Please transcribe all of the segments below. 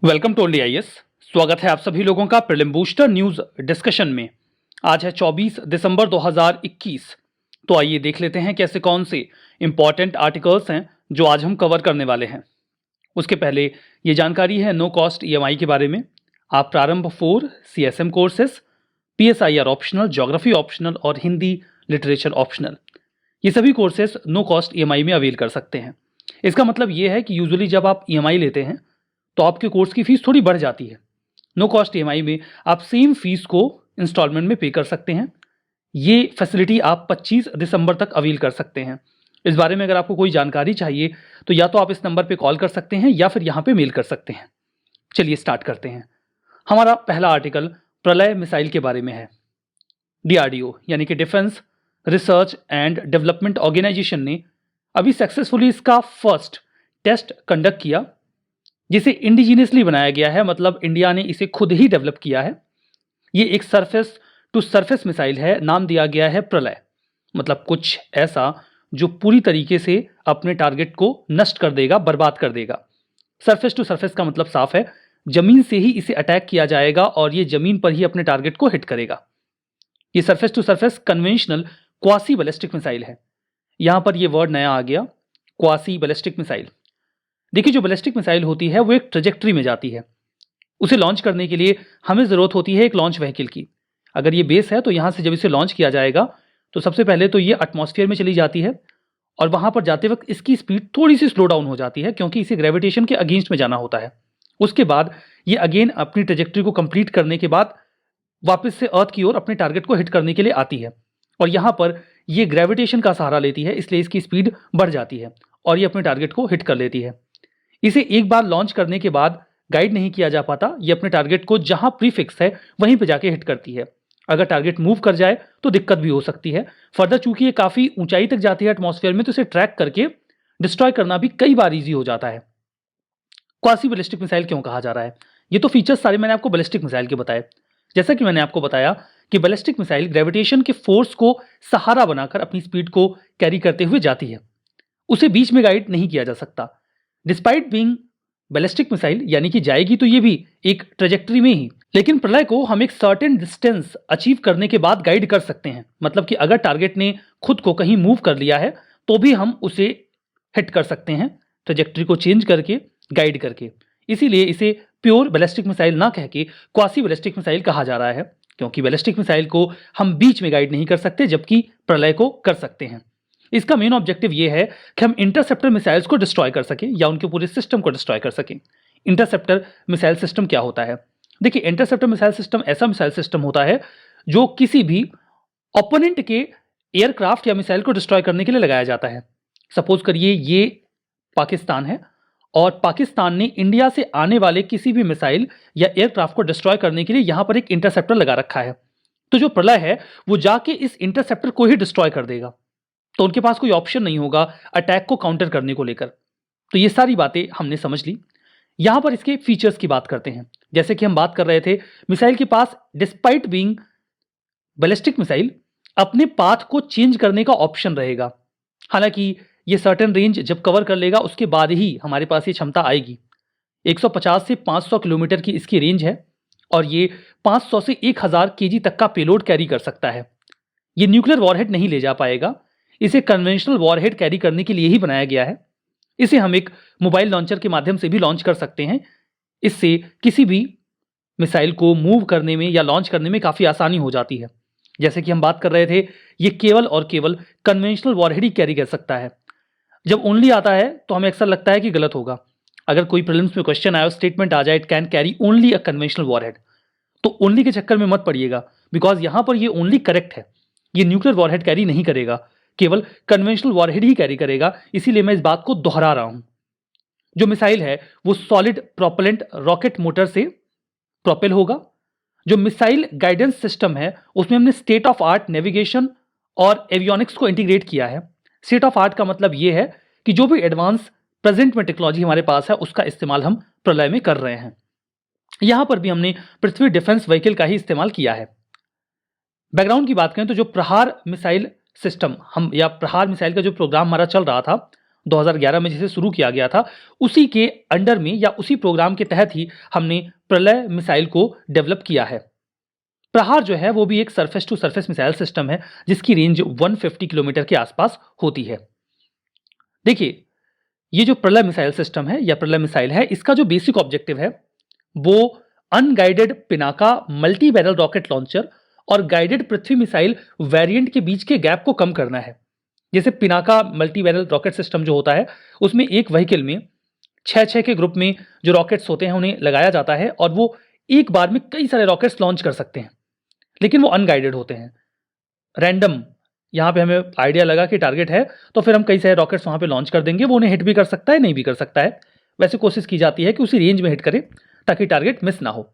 Welcome to only IAS. स्वागत है आप सभी लोगों का प्रीलिम बूस्टर न्यूज डिस्कशन में। आज है 24 दिसंबर 2021। तो आइए देख लेते हैं कैसे कौन से इंपॉर्टेंट आर्टिकल्स हैं जो आज हम कवर करने वाले हैं। उसके पहले ये जानकारी है नो कॉस्ट ईएमआई के बारे में। आप प्रारंभ 4 CSM courses, PSIR optional, geography optional और हिंदी लिटरेचर ऑप्शनल, ये सभी कोर्सेस नो कॉस्ट ईएमआई में अवेल कर सकते हैं। इसका मतलब ये है कि यूजुअली जब आप ईएमआई लेते हैं तो आपके कोर्स की फीस थोड़ी बढ़ जाती है। नो कॉस्ट ईएमआई में आप सेम फीस को इंस्टॉलमेंट में पे कर सकते हैं। ये फैसिलिटी आप 25 दिसंबर तक अवेल कर सकते हैं। इस बारे में अगर आपको कोई जानकारी चाहिए तो या तो आप इस नंबर पे कॉल कर सकते हैं या फिर यहाँ पे मेल कर सकते हैं। चलिए स्टार्ट करते हैं। हमारा पहला आर्टिकल प्रलय मिसाइल के बारे में है। डीआरडीओ यानी कि defence research and development organisation ने अभी सक्सेसफुली इसका फर्स्ट टेस्ट कंडक्ट किया, जिसे इंडिजीनियसली बनाया गया है, मतलब इंडिया ने इसे खुद ही डेवलप किया है। ये एक सरफेस टू सरफेस मिसाइल है। नाम दिया गया है प्रलय, मतलब कुछ ऐसा जो पूरी तरीके से अपने टारगेट को नष्ट कर देगा, बर्बाद कर देगा। सरफेस टू सरफेस का मतलब साफ है, जमीन से ही इसे अटैक किया जाएगा और ये जमीन पर ही अपने टारगेट को हिट करेगा। ये surface to surface conventional quasi ballistic missile है। यहां पर ये वर्ड नया आ गया, क्वासी बैलिस्टिक मिसाइल। देखिए, जो बैलिस्टिक मिसाइल होती है वो एक ट्रेजेक्ट्री में जाती है। उसे लॉन्च करने के लिए हमें ज़रूरत होती है एक लॉन्च व्हीकल की। अगर ये बेस है तो यहाँ से जब इसे लॉन्च किया जाएगा तो सबसे पहले तो ये एटमॉस्फेयर में चली जाती है और वहाँ पर जाते वक्त इसकी स्पीड थोड़ी सी स्लो डाउन हो जाती है, क्योंकि इसे ग्रेविटेशन के अगेंस्ट में जाना होता है। उसके बाद ये अगेन अपनी ट्रेजेक्ट्री को कंप्लीट करने के बाद वापस से अर्थ की ओर अपने टारगेट को हिट करने के लिए आती है और यहाँ पर ये ग्रेविटेशन का सहारा लेती है, इसलिए इसकी स्पीड बढ़ जाती है और ये अपने टारगेट को हिट कर लेती है। इसे एक बार लॉन्च करने के बाद गाइड नहीं किया जा पाता। ये अपने टारगेट को जहां प्रीफिक्स है वहीं पे जाके हिट करती है। अगर टारगेट मूव कर जाए तो दिक्कत भी हो सकती है। फर्दर चूंकि ये काफी ऊंचाई तक जाती है एटमॉस्फेयर में, तो इसे ट्रैक करके डिस्ट्रॉय करना भी कई बार इजी हो जाता है। क्वासी बैलिस्टिक मिसाइल क्यों कहा जा रहा है? ये तो फीचर्स सारे मैंने आपको बैलिस्टिक मिसाइल के बताए। जैसा कि मैंने आपको बताया कि बैलिस्टिक मिसाइल ग्रेविटेशन के फोर्स को सहारा बनाकर अपनी स्पीड को कैरी करते हुए जाती है। उसे बीच में गाइड नहीं किया जा सकता। डिस्पाइट बीइंग बैलिस्टिक मिसाइल यानी कि जाएगी तो ये भी एक ट्रेजेक्ट्री में ही, लेकिन प्रलय को हम एक सर्टेन डिस्टेंस अचीव करने के बाद गाइड कर सकते हैं। मतलब कि अगर टारगेट ने खुद को कहीं मूव कर लिया है तो भी हम उसे हिट कर सकते हैं, ट्रेजेक्ट्री को चेंज करके, गाइड करके। इसीलिए इसे प्योर बैलिस्टिक मिसाइल ना कह के क्वासी बैलिस्टिक मिसाइल कहा जा रहा है, क्योंकि बैलिस्टिक मिसाइल को हम बीच में गाइड नहीं कर सकते, जबकि प्रलय को कर सकते हैं। इसका मेन ऑब्जेक्टिव ये है कि हम इंटरसेप्टर मिसाइल्स को डिस्ट्रॉय कर सकें या उनके पूरे सिस्टम को डिस्ट्रॉय कर सकें। इंटरसेप्टर मिसाइल सिस्टम क्या होता है? देखिए, इंटरसेप्टर मिसाइल सिस्टम ऐसा मिसाइल सिस्टम होता है जो किसी भी ओपोनेंट के एयरक्राफ्ट या मिसाइल को डिस्ट्रॉय करने के लिए लगाया जाता है। सपोज करिए ये पाकिस्तान है और पाकिस्तान ने इंडिया से आने वाले किसी भी मिसाइल या एयरक्राफ्ट को डिस्ट्रॉय करने के लिए यहां पर एक इंटरसेप्टर लगा रखा है। तो जो प्रलय है वो जाके इस इंटरसेप्टर को ही डिस्ट्रॉय कर देगा। तो उनके पास कोई ऑप्शन नहीं होगा अटैक को काउंटर करने को लेकर। तो ये सारी बातें हमने समझ ली। यहां पर इसके फीचर्स की बात करते हैं। जैसे कि हम बात कर रहे थे, मिसाइल के पास डिस्पाइट बीइंग बैलिस्टिक मिसाइल अपने पाथ को चेंज करने का ऑप्शन रहेगा। हालांकि ये सर्टेन रेंज जब कवर कर लेगा उसके बाद ही हमारे पास ये क्षमता आएगी। 150 से 500 किलोमीटर की इसकी रेंज है और ये 500 से 1000 केजी तक का पेलोड कैरी कर सकता है। ये न्यूक्लियर वॉरहेड नहीं ले जा पाएगा। इसे कन्वेंशनल वॉरहेड कैरी करने के लिए ही बनाया गया है। इसे हम एक मोबाइल लॉन्चर के माध्यम से भी लॉन्च कर सकते हैं। इससे किसी भी मिसाइल को मूव करने में या लॉन्च करने में काफ़ी आसानी हो जाती है। जैसे कि हम बात कर रहे थे, ये केवल और केवल कन्वेंशनल वॉरहेड ही कैरी कर सकता है। जब ओनली आता है तो हमें अक्सर लगता है कि गलत होगा। अगर कोई प्रीलिम्स में क्वेश्चन आया और स्टेटमेंट आ जाए it can carry only a conventional warhead, तो ओनली के चक्कर में मत पड़िएगा, बिकॉज यहां पर ये ओनली करेक्ट है। ये न्यूक्लियर वॉरहेड कैरी नहीं करेगा, केवल कन्वेंशनल वॉरहेड ही कैरी करेगा। इसीलिए मैं इस बात को दोहरा रहा हूं। जो मिसाइल है वो सॉलिड प्रोपेलेंट रॉकेट मोटर से प्रोपेल होगा। जो मिसाइल गाइडेंस सिस्टम है उसमें हमने स्टेट ऑफ आर्ट नेविगेशन और एवियोनिक्स को इंटीग्रेट किया है। स्टेट ऑफ आर्ट का मतलब यह है कि जो भी एडवांस प्रेजेंट में टेक्नोलॉजी हमारे पास है उसका इस्तेमाल हम प्रलय में कर रहे हैं। यहां पर भी हमने पृथ्वी डिफेंस व्हीकल का ही इस्तेमाल किया है। बैकग्राउंड की बात करें तो जो प्रहार मिसाइल सिस्टम हम या प्रहार मिसाइल का जो प्रोग्राम हमारा चल रहा था 2011 में जिसे शुरू किया गया था, उसी के अंडर में या उसी प्रोग्राम के तहत ही हमने प्रलय मिसाइल को डेवलप किया है। प्रहार जो है वो भी एक surface to surface missile system है जिसकी रेंज 150 किलोमीटर के आसपास होती है। देखिए, ये जो प्रलय मिसाइल सिस्टम है या प्रलय मिसाइल है, इसका जो बेसिक ऑब्जेक्टिव है वो unguided Pinaka multi barrel rocket launcher और गाइडेड पृथ्वी मिसाइल वेरिएंट के बीच के गैप को कम करना है। जैसे Pinaka multi barrel rocket system जो होता है उसमें एक व्हीकल में 6-6 के ग्रुप में जो रॉकेट्स होते हैं उन्हें लगाया जाता है और वो एक बार में कई सारे रॉकेट्स लॉन्च कर सकते हैं, लेकिन वो अनगाइडेड होते हैं। रैंडम यहाँ पे हमें आइडिया लगा कि टारगेट है तो फिर हम कई सारे रॉकेट्स वहाँ पे लॉन्च कर देंगे, वो उन्हें हिट भी कर सकता है, नहीं भी कर सकता है। वैसे कोशिश की जाती है कि उसी रेंज में हिट करे ताकि टारगेट मिस ना हो।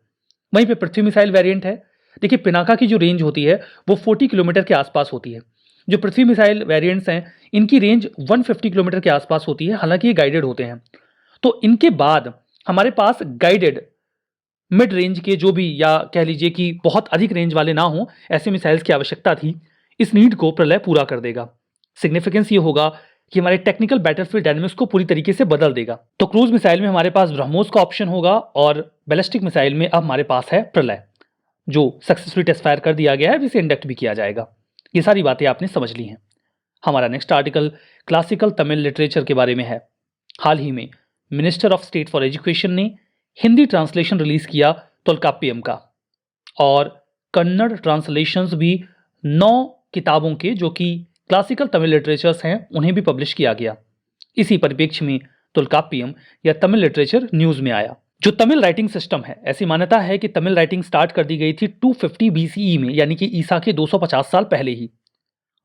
वहीं पे पृथ्वी मिसाइल वेरिएंट है। देखिए, पिनाका की जो रेंज होती है वो 40 किलोमीटर के आसपास होती है। जो पृथ्वी मिसाइल वेरिएंट्स हैं इनकी रेंज 150 किलोमीटर के आसपास होती है, हालांकि ये गाइडेड होते हैं। तो इनके बाद हमारे पास गाइडेड मिड रेंज के जो भी, या कह लीजिए कि बहुत अधिक रेंज वाले ना हो, ऐसे मिसाइल्स की आवश्यकता थी। इस नीड को प्रलय पूरा कर देगा। सिग्निफिकेंस ये होगा कि हमारे टेक्निकल बैटलफील्ड डायनामिक्स को पूरी तरीके से बदल देगा। तो क्रूज मिसाइल में हमारे पास ब्रह्मोस का ऑप्शन होगा और बैलिस्टिक मिसाइल में अब हमारे पास है प्रलय, जो सक्सेसफुली टेस्ट फायर कर दिया गया है, इसे इंडक्ट भी किया जाएगा। ये सारी बातें आपने समझ ली हैं। हमारा next article classical Tamil literature के बारे में है। हाल ही में minister of state for education ने हिंदी ट्रांसलेशन रिलीज किया तोल्काप्पियम का, और कन्नड़ ट्रांसलेशंस भी 9 किताबों के जो कि क्लासिकल तमिल लिटरेचर्स हैं उन्हें भी पब्लिश किया गया। इसी परिप्रेक्ष्य में तोल्काप्पियम या तमिल लिटरेचर न्यूज में आया। जो तमिल राइटिंग सिस्टम है, ऐसी मान्यता है कि तमिल राइटिंग स्टार्ट कर दी गई थी 250 BCE में, यानी कि ईसा के 250 साल पहले ही।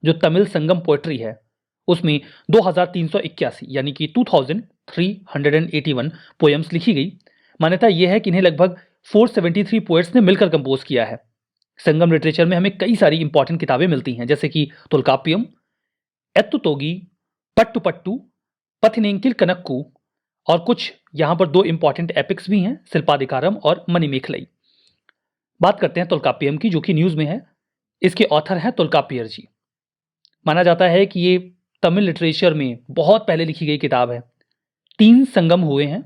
जो तमिल संगम पोएट्री है उसमें 2381 यानी कि 2381 पोएम्स लिखी गई। मान्यता यह है कि इन्हें लगभग 473 पोएट्स ने मिलकर कंपोज किया है। संगम लिटरेचर में हमें कई सारी इंपॉर्टेंट किताबें मिलती हैं, जैसे कि तोल्काप्पियम, एत्तुतोगी, पट्टू, पथिनेंकिल कनक्कू, और कुछ यहां पर 2 इंपॉर्टेंट एपिक्स भी हैं, शिल्पाधिकारम और मणिमेखलई। बात करते हैं तोल्काप्पियम की, जो कि न्यूज में है। इसके ऑथर हैं तोल्काप्पियर जी। माना जाता है कि ये तमिल लिटरेचर में बहुत पहले लिखी गई किताब है। 3 संगम हुए हैं।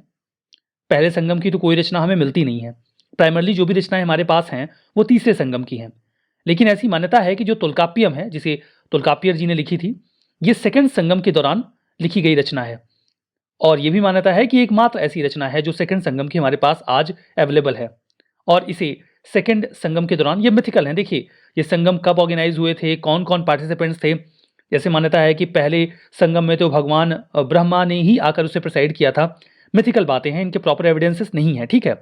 पहले संगम की तो कोई रचना हमें मिलती नहीं है। प्राइमरली जो भी रचनाएं हमारे पास हैं वो तीसरे संगम की हैं। लेकिन ऐसी मान्यता है कि जो तोल्काप्पियम है, जिसे तोल्काप्पियर जी ने लिखी थी, ये सेकंड संगम के दौरान लिखी गई रचना है। और यह भी मान्यता है कि एकमात्र ऐसी रचना है जो सेकंड संगम की हमारे पास आज अवेलेबल है, और इसे सेकंड संगम के दौरान, ये मिथिकल है। देखिए, ये संगम कब ऑर्गेनाइज हुए थे, कौन कौन पार्टिसिपेंट्स थे। जैसे मान्यता है कि पहले संगम में तो भगवान ब्रह्मा ने ही आकर उसे प्रिसाइड किया था। मिथिकल बातें हैं, इनके प्रॉपर एविडेंसेस नहीं है, ठीक है।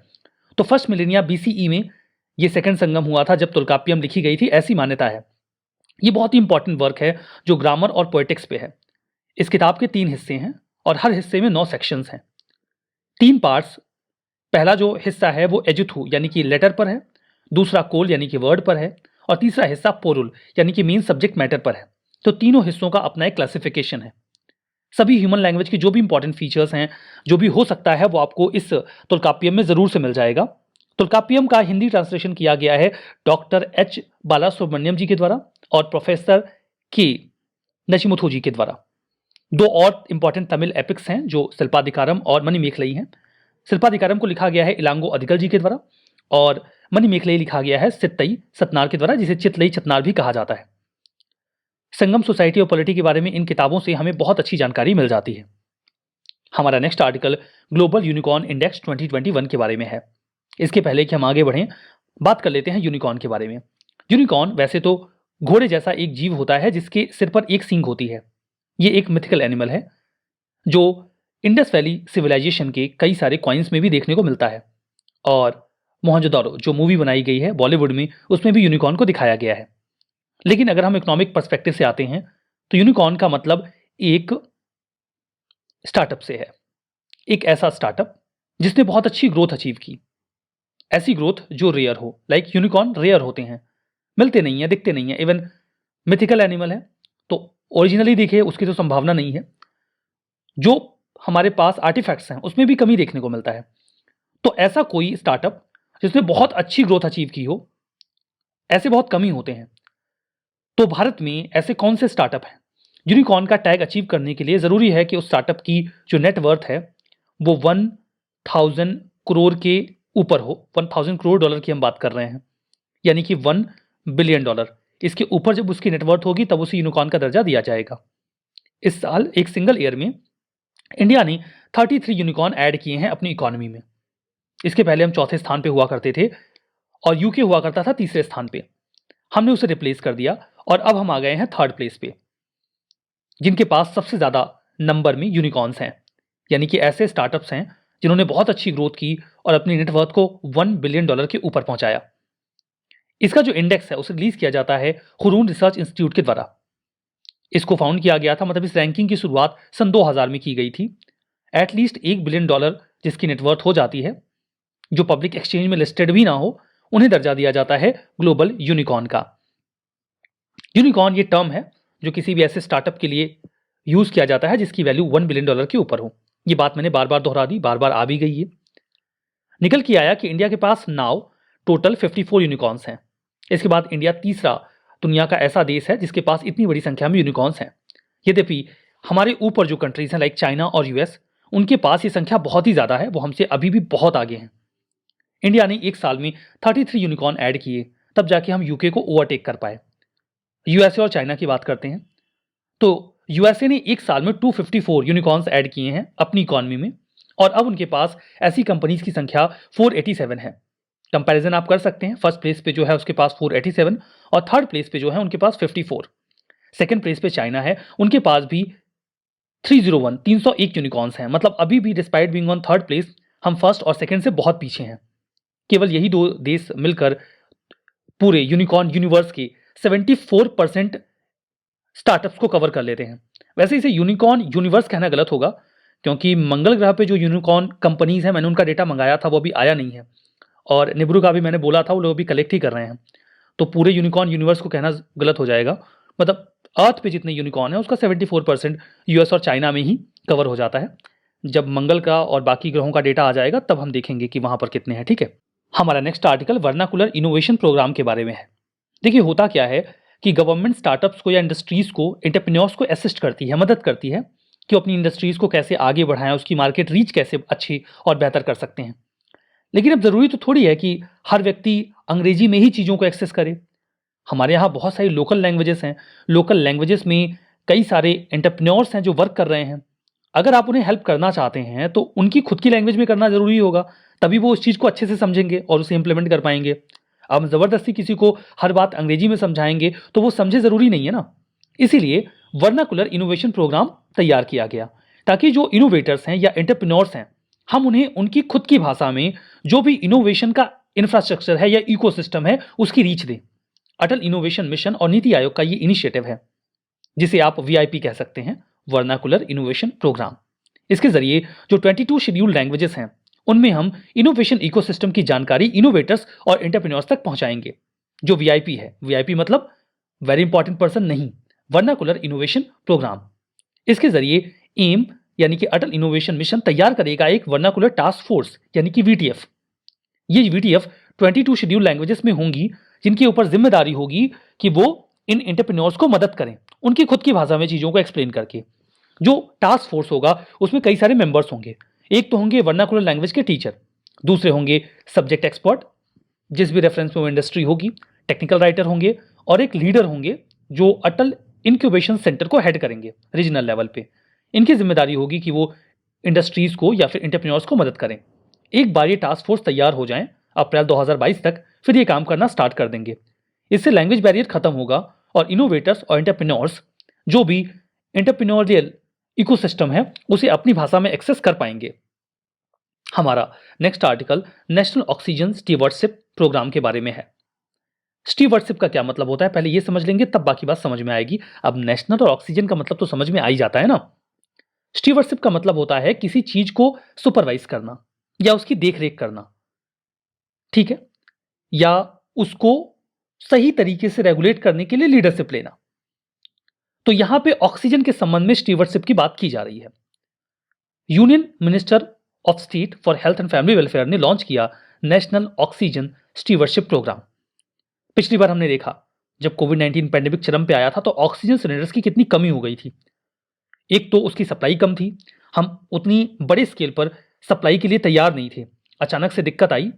तो फर्स्ट मिलेनिया BCE में ये सेकंड संगम हुआ था जब तोल्काप्पियम लिखी गई थी, ऐसी मान्यता है। ये बहुत ही इंपॉर्टेंट वर्क है जो ग्रामर और पोएटिक्स पे है। इस किताब के 3 हिस्से हैं और हर हिस्से में 9 सेक्शंस हैं। 3 पार्ट्स। पहला जो हिस्सा है वो एजुथु यानी कि लेटर पर है, दूसरा कोल यानी कि वर्ड पर है, और तीसरा हिस्सा पोरुल यानी कि मेन सब्जेक्ट मैटर पर है। तो तीनों हिस्सों का अपना एक क्लासिफिकेशन है। सभी ह्यूमन लैंग्वेज की जो भी इंपॉर्टेंट फीचर्स हैं, जो भी हो सकता है, वो आपको इस तोल्काप्पियम में जरूर से मिल जाएगा। तोल्काप्पियम का हिंदी ट्रांसलेशन किया गया है डॉक्टर H बालासुब्रमण्यम जी के द्वारा और प्रोफेसर K नचिमुथु जी के द्वारा। 2 और इंपॉर्टेंट तमिल एपिक्स हैं जो शिल्पाधिकारम और मणिमेखलई हैं। शिल्पाधिकारम को लिखा गया है इलांगो अधिकल जी के द्वारा, और मणिमेखलई लिखा गया है सित्तई सतनार के द्वारा, जिसे चितलई चतनार भी कहा जाता है। संगम सोसाइटी और पॉलिटी के बारे में इन किताबों से हमें बहुत अच्छी जानकारी मिल जाती है। हमारा next article global unicorn index 2021 के बारे में है। इसके पहले कि हम आगे बढ़ें, बात कर लेते हैं यूनिकॉर्न के बारे में। यूनिकॉर्न वैसे तो घोड़े जैसा एक जीव होता है जिसके सिर पर एक सींग होती है। ये एक मिथिकल एनिमल है जो इंडस वैली सिविलाइजेशन के कई सारे कॉइन्स में भी देखने को मिलता है, और मोहनजोदारो जो मूवी बनाई गई है बॉलीवुड में, उसमें भी यूनिकॉर्न को दिखाया गया है। लेकिन अगर हम इकोनॉमिक पर्सपेक्टिव से आते हैं तो यूनिकॉर्न का मतलब एक स्टार्टअप से है। एक ऐसा स्टार्टअप जिसने बहुत अच्छी ग्रोथ अचीव की, ऐसी ग्रोथ जो रेयर हो। लाइक यूनिकॉर्न रेयर होते हैं, मिलते नहीं है, दिखते नहीं है। इवन मिथिकल एनिमल है तो ओरिजिनली देखिए उसकी तो संभावना नहीं है। जो हमारे पास आर्टिफैक्ट्स हैं उसमें भी कमी देखने को मिलता है। तो ऐसा कोई स्टार्टअप जिसने बहुत अच्छी ग्रोथ अचीव की हो, ऐसे बहुत कम ही होते हैं। तो भारत में ऐसे कौन से स्टार्टअप हैं यूनिकॉर्न का टैग अचीव करने के लिए ज़रूरी है कि उस स्टार्टअप की जो नेटवर्थ है वो 1000 करोड़ के ऊपर हो। 1000 करोड़ डॉलर की हम बात कर रहे हैं, यानी कि 1 बिलियन डॉलर। इसके ऊपर जब उसकी नेटवर्थ होगी तब उसे यूनिकॉर्न का दर्जा दिया जाएगा। इस साल एक सिंगल ईयर में इंडिया ने 33 यूनिकॉर्न ऐड किए हैं अपनी इकोनॉमी में। इसके पहले हम चौथे स्थान पे हुआ करते थे और यूके हुआ करता था तीसरे स्थान पे। हमने उसे रिप्लेस कर दिया और अब हम आ गए हैं थर्ड प्लेस पे, जिनके पास सबसे ज्यादा नंबर में यूनिकॉर्न्स हैं, यानी कि ऐसे स्टार्टअप्स हैं जिन्होंने बहुत अच्छी ग्रोथ की और अपनी नेटवर्थ को 1 बिलियन डॉलर के ऊपर पहुंचाया। इसका जो इंडेक्स है उसे रिलीज किया जाता है हुरून रिसर्च इंस्टीट्यूट के द्वारा। इसको फाउंड किया गया था, मतलब इस रैंकिंग की शुरुआत सन 2000 में की गई थी। एटलीस्ट 1 बिलियन डॉलर जिसकी नेटवर्थ हो जाती है, जो पब्लिक एक्सचेंज में लिस्टेड भी ना हो, उन्हें दर्जा दिया जाता है ग्लोबल यूनिकॉर्न का। यूनिकॉर्न ये टर्म है जो किसी भी ऐसे स्टार्टअप के लिए यूज किया जाता है जिसकी वैल्यू 1 बिलियन डॉलर के ऊपर हो। ये बात मैंने बार बार दोहरा दी, बार बार आ भी गई है। निकल के आया कि इंडिया के पास नाउ टोटल 54 यूनिकॉर्न्स हैं। इसके बाद इंडिया तीसरा दुनिया का ऐसा देश है जिसके पास इतनी बड़ी संख्या में यूनिकॉर्न्स हैं। यद्यपि हमारे ऊपर जो कंट्रीज हैं लाइक चाइना और यूएस, उनके पास ये संख्या बहुत ही ज्यादा है, वो हमसे अभी भी बहुत आगे हैं। इंडिया ने एक साल में 33 यूनिकॉर्न ऐड किए, तब जाके हम यूके को ओवरटेक कर पाए। यूएसए और चाइना की बात करते हैं तो यूएसए ने एक साल में 254 यूनिकॉर्न्स ऐड किए हैं अपनी इकॉनमी में, और अब उनके पास ऐसी कंपनीज की संख्या 487 है। कंपैरिजन आप कर सकते हैं, फर्स्ट प्लेस पे जो है उसके पास 487 और थर्ड प्लेस पे जो है उनके पास 54। सेकंड प्लेस पे चाइना है, उनके पास भी 301 यूनिकॉर्न्स हैं। मतलब अभी भी despite being on third place हम फर्स्ट और सेकंड से बहुत पीछे हैं। केवल यही दो देश मिलकर पूरे यूनिकॉर्न यूनिवर्स के 74% स्टार्टअप्स को कवर कर लेते हैं। वैसे इसे यूनिकॉर्न यूनिवर्स कहना गलत होगा, क्योंकि मंगल ग्रह पे जो यूनिकॉर्न कंपनीज हैं, मैंने उनका डेटा मंगाया था, वो अभी आया नहीं है, और निब्रू का भी मैंने बोला था, वो लोग अभी कलेक्ट ही कर रहे हैं। तो पूरे यूनिकॉर्न यूनिवर्स को कहना गलत हो जाएगा। मतलब अर्थ पे जितने यूनिकॉर्न है उसका 74% यूएस और चाइना में ही कवर हो जाता है। जब मंगल का और बाकी ग्रहों का डेटा आ जाएगा तब हम देखेंगे कि वहां पर कितने हैं। ठीक है, हमारा next article vernacular innovation programme के बारे में है। देखिए होता क्या है कि गवर्नमेंट स्टार्टअप्स को या इंडस्ट्रीज को, एंटरप्रेन्योर्स को असिस्ट करती है, मदद करती है कि अपनी इंडस्ट्रीज को कैसे आगे बढ़ाएं, उसकी मार्केट रीच कैसे अच्छी और बेहतर कर सकते हैं। लेकिन अब जरूरी तो थोड़ी है कि हर व्यक्ति अंग्रेजी में ही चीज़ों को एक्सेस करे। हमारे यहाँ बहुत सारी लोकल लैंग्वेजेस हैं। लोकल लैंग्वेजेस में कई सारे एंटरप्रेन्योर्स हैं जो वर्क कर रहे हैं। अगर आप उन्हें हेल्प करना चाहते हैं तो उनकी खुद की लैंग्वेज में करना जरूरी होगा, तभी वो उस चीज़ को अच्छे से समझेंगे और उसे इंप्लीमेंट कर पाएंगे। अब ज़बरदस्ती किसी को हर बात अंग्रेजी में समझाएंगे तो वो समझे ज़रूरी नहीं है ना। इसीलिए वर्नाकुलर इनोवेशन प्रोग्राम तैयार किया गया, ताकि जो इनोवेटर्स हैं या एंटरप्रेन्योर्स हैं, हम उन्हें उनकी खुद की भाषा में जो भी इनोवेशन का इंफ्रास्ट्रक्चर है या इकोसिस्टम है उसकी रीच दें। अटल इनोवेशन मिशन और नीति आयोग का ये इनिशिएटिव है, जिसे आप वीआईपी कह सकते हैं, वर्नाकुलर इनोवेशन प्रोग्राम। इसके जरिए जो 22 शेड्यूल्ड लैंग्वेजेस हैं उनमें हम इनोवेशन इकोसिस्टम की जानकारी इनोवेटर्स और एंटरप्रेन्योर्स तक पहुंचाएंगे। जो वीआईपी है, वीआईपी मतलब वेरी इंपॉर्टेंट पर्सन नहीं, वर्नाकुलर इनोवेशन प्रोग्राम। इसके जरिए एम यानी कि अटल इनोवेशन मिशन तैयार करेगा एक वर्नाकुलर टास्क फोर्स यानी कि वीटीएफ। ये वीटीएफ 22 शेड्यूल लैंग्वेजेस में होंगी, जिनके ऊपर जिम्मेदारी होगी कि वो इन एंटरप्रेन्योर्स को मदद करें उनकी खुद की भाषा में चीज़ों को एक्सप्लेन करके। जो टास्क फोर्स होगा उसमें कई सारे मेंबर्स होंगे। एक तो होंगे वर्नाकुलर लैंग्वेज के टीचर, दूसरे होंगे सब्जेक्ट एक्सपर्ट जिस भी रेफरेंस में वो इंडस्ट्री होगी, टेक्निकल राइटर होंगे, और एक लीडर होंगे जो अटल इंक्यूबेशन सेंटर को हेड करेंगे रीजनल लेवल पे। इनकी जिम्मेदारी होगी कि वो इंडस्ट्रीज को या फिर एंटरप्रेन्योर्स को मदद करें। एक बार ये टास्क फोर्स तैयार हो जाएं अप्रैल 2022 तक, फिर ये काम करना स्टार्ट कर देंगे। इससे लैंग्वेज बैरियर खत्म होगा और इनोवेटर्स और एंटरप्रेन्योर्स जो भी एंटरप्रेन्योरियल इकोसिस्टम है उसे अपनी भाषा में एक्सेस कर पाएंगे। हमारा next article national oxygen stewardship programme के बारे में है। स्टीवर्डशिप का क्या मतलब होता है पहले ये समझ लेंगे, तब बाकी बात समझ में आएगी। अब नेशनल और ऑक्सीजन का मतलब तो समझ में आ ही जाता है ना। स्टीवर्डशिप का मतलब होता है किसी चीज को सुपरवाइज करना या उसकी देखरेख करना, ठीक है, या उसको सही तरीके से रेगुलेट करने के लिए लीडरशिप लेना। तो यहां पे ऑक्सीजन के संबंध में स्टीवर्डशिप की बात की जा रही है। Union minister of state for health and family welfare ने लॉन्च किया नेशनल ऑक्सीजन स्टीवर्डशिप प्रोग्राम। पिछली बार हमने देखा जब कोविड-19 पैंडेमिक चरम पे आया था तो ऑक्सीजन सिलेंडर्स की कितनी कमी हो गई थी। एक तो उसकी सप्लाई कम थी, हम उतनी बड़े स्केल पर सप्लाई के लिए तैयार नहीं थे। अचानक से दिक्कत आई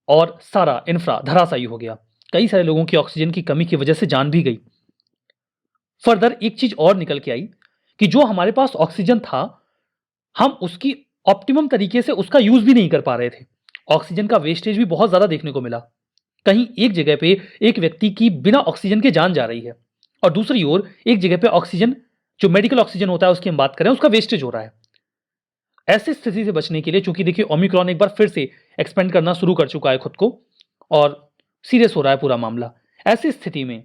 और सारा इंफ्रा धराशायी हो गया। कई सारे लोगों की ऑक्सीजन की कमी की वजह से जान भी गई। फर्दर एक चीज और निकल के आई कि जो हमारे पास ऑक्सीजन था, हम उसकी ऑप्टिमम तरीके से उसका यूज भी नहीं कर पा रहे थे। ऑक्सीजन का वेस्टेज भी बहुत ज्यादा देखने को मिला। कहीं एक जगह पे एक व्यक्ति की बिना ऑक्सीजन के जान जा रही है और दूसरी ओर एक जगह पे ऑक्सीजन, जो मेडिकल ऑक्सीजन होता है उसकी हम बात करें, उसका वेस्टेज हो रहा है। ऐसी स्थिति से बचने के लिए, चूंकि देखिए ओमिक्रॉन एक बार फिर से एक्सपेंड करना शुरू कर चुका है खुद को और सीरियस हो रहा है पूरा मामला, ऐसी स्थिति में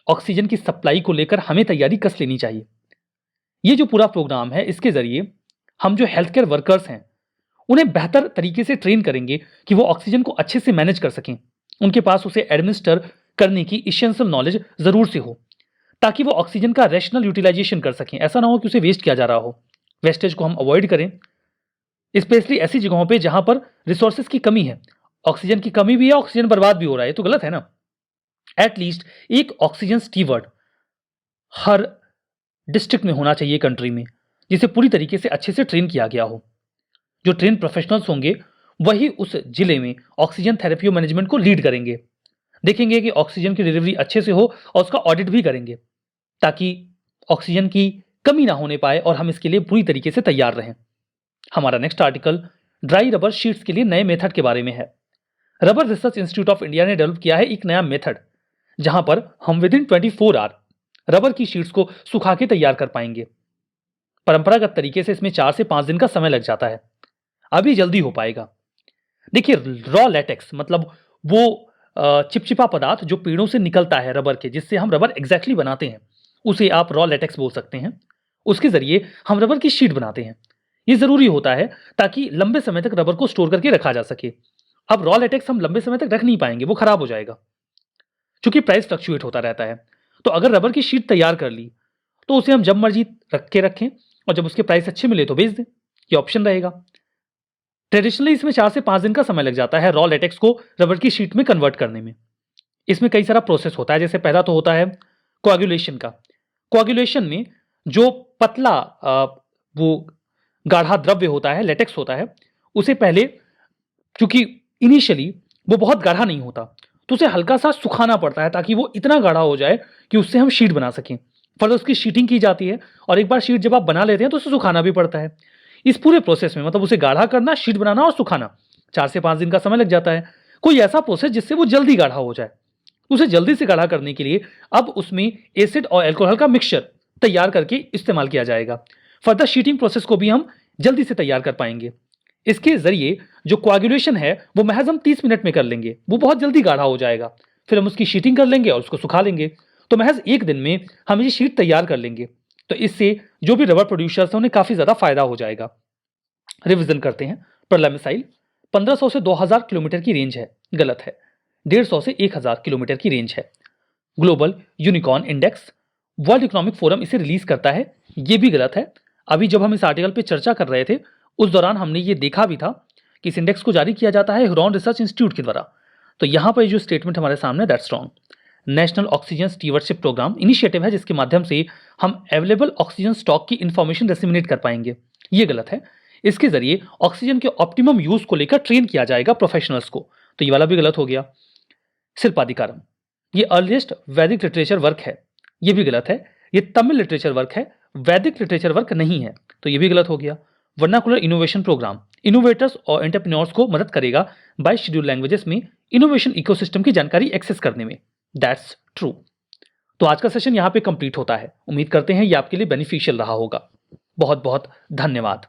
ऑक्सीजन की सप्लाई को लेकर हमें तैयारी कस लेनी चाहिए। ये जो पूरा प्रोग्राम है, इसके जरिए हम जो हेल्थ केयर वर्कर्स हैं उन्हें बेहतर तरीके से ट्रेन करेंगे कि वो ऑक्सीजन को अच्छे से मैनेज कर सकें। उनके पास उसे एडमिनिस्टर करने की इसेंशियल नॉलेज जरूर से हो, ताकि वो ऑक्सीजन का रैशनल यूटिलाइजेशन कर सकें। ऐसा ना हो कि उसे वेस्ट किया जा रहा हो। वेस्टेज को हम अवॉइड करें, स्पेशली ऐसी जगहों पे जहां पर रिसोर्सेज की कमी है। ऑक्सीजन की कमी भी है, ऑक्सीजन बर्बाद भी हो रहा है, तो गलत है ना। एटलीस्ट एक ऑक्सीजन स्टीवर्ड हर डिस्ट्रिक्ट में होना चाहिए कंट्री में, जिसे पूरी तरीके से अच्छे से ट्रेन किया गया हो। जो ट्रेन प्रोफेशनल्स होंगे वही उस जिले में ऑक्सीजन थेरेपी मैनेजमेंट को लीड करेंगे। देखेंगे कि ऑक्सीजन की डिलीवरी अच्छे से हो और उसका ऑडिट भी करेंगे, ताकि ऑक्सीजन की कमी ना होने पाए और हम इसके लिए पूरी तरीके से तैयार रहें। हमारा next article dry rubber sheets के लिए नए मेथड के बारे में है। Rubber research institute of India ने डेवलप किया है एक नया मेथड, जहां पर हम विद इन 24 आवर रबर की शीट्स को सुखा के तैयार कर पाएंगे। परंपरागत तरीके से इसमें 4 से 5 दिन का समय लग जाता है, अभी जल्दी हो पाएगा। देखिए, रॉ लैटेक्स मतलब वो चिपचिपा पदार्थ जो पेड़ों से निकलता है रबर के, जिससे हम रबर एग्जैक्टली बनाते हैं, उसे आप रॉ लैटेक्स बोल सकते हैं। उसके जरिए हम रबर की शीट बनाते हैं। ये जरूरी होता है ताकि लंबे समय तक रबर को स्टोर करके रखा जा सके। अब रॉ लैटेक्स हम लंबे समय तक रख नहीं पाएंगे, वो खराब हो जाएगा, क्योंकि प्राइस फ्लक्चुएट होता रहता है। तो अगर रबर की शीट तैयार कर ली तो उसे हम जब मर्जी रख के रखें और जब उसके प्राइस अच्छे मिले तो बेच दें। ये ऑप्शन रहेगा। ट्रेडिशनली इसमें 4 से 5 दिन का समय लग जाता है रॉ लेटेक्स को रबर की शीट में कन्वर्ट करने में। इसमें कई सारा प्रोसेस होता है। जैसे पहला तो होता है कोआगुलेशन का। कोआगुलेशन में जो पतला वो गाढ़ा द्रव्य होता है, लेटेक्स होता है, उसे पहले, क्योंकि इनिशियली वो बहुत गाढ़ा नहीं होता, तो उसे हल्का सा सुखाना पड़ता है ताकि वो इतना गाढ़ा हो जाए कि उससे हम शीट बना सकें। फर्दर उसकी शीटिंग की जाती है और एक बार शीट जब आप बना लेते हैं तो उसे सुखाना भी पड़ता है। इस पूरे प्रोसेस में, मतलब उसे गाढ़ा करना, शीट बनाना और सुखाना, 4 से 5 दिन का समय लग जाता है। कोई ऐसा प्रोसेस जिससे वो जल्दी गाढ़ा हो जाए, उसे जल्दी से गाढ़ा करने के लिए अब उसमें एसिड और अल्कोहल का मिक्सचर तैयार करके इस्तेमाल किया जाएगा। फर्दर शीटिंग प्रोसेस को भी हम जल्दी से तैयार कर पाएंगे। इसके जरिए जो कोआगुलेशन है वो महज हम 30 मिनट में कर लेंगे, वो बहुत जल्दी गाढ़ा हो जाएगा। फिर हम उसकी शीटिंग कर लेंगे और उसको सुखा लेंगे, तो महज 1 दिन में हम ये शीट तैयार कर लेंगे। तो इससे जो भी रबर प्रोड्यूसर्स हैं उन्हें काफी ज्यादा फायदा हो जाएगा। रिवीजन करते हैं। प्रलय मिसाइल 1500 से 2000 किलोमीटर की रेंज है, गलत है। 150 से 1000 किलोमीटर की रेंज है। Global unicorn index world economic forum इसे रिलीज करता है, ये भी गलत है। अभी जब हम इस आर्टिकल पे चर्चा कर रहे थे उस दौरान हमने ये देखा भी था कि इस इंडेक्स को जारी किया जाता है ह्यूरॉन रिसर्च इंस्टीट्यूट के द्वारा। तो यहां पर जो स्टेटमेंट हमारे सामने, that's wrong. National oxygen stewardship programme initiative है जिसके माध्यम से हम अवेलेबल ऑक्सीजन स्टॉक की इंफॉर्मेशन डिसेमिनेट कर पाएंगे, ये गलत है। इसके जरिए ऑक्सीजन के ऑप्टिमम यूज को लेकर ट्रेन किया जाएगा प्रोफेशनल्स को, तो ये वाला भी गलत हो गया। शिल्पाधिकारम ये अर्लीस्ट वैदिक लिटरेचर वर्क है, ये भी गलत है। ये तमिल लिटरेचर वर्क है, वैदिक लिटरेचर वर्क नहीं है, तो ये भी गलत हो गया। वर्नाकुलर इनोवेशन प्रोग्राम इनोवेटर्स और एंटरप्रेन्योर्स को मदद करेगा बाय शेड्यूल लैंग्वेजेस में इनोवेशन इकोसिस्टम की जानकारी एक्सेस करने में, दैट्स ट्रू। तो आज का सेशन यहाँ पे कंप्लीट होता है। उम्मीद करते हैं ये आपके लिए बेनिफिशियल रहा होगा। बहुत बहुत धन्यवाद।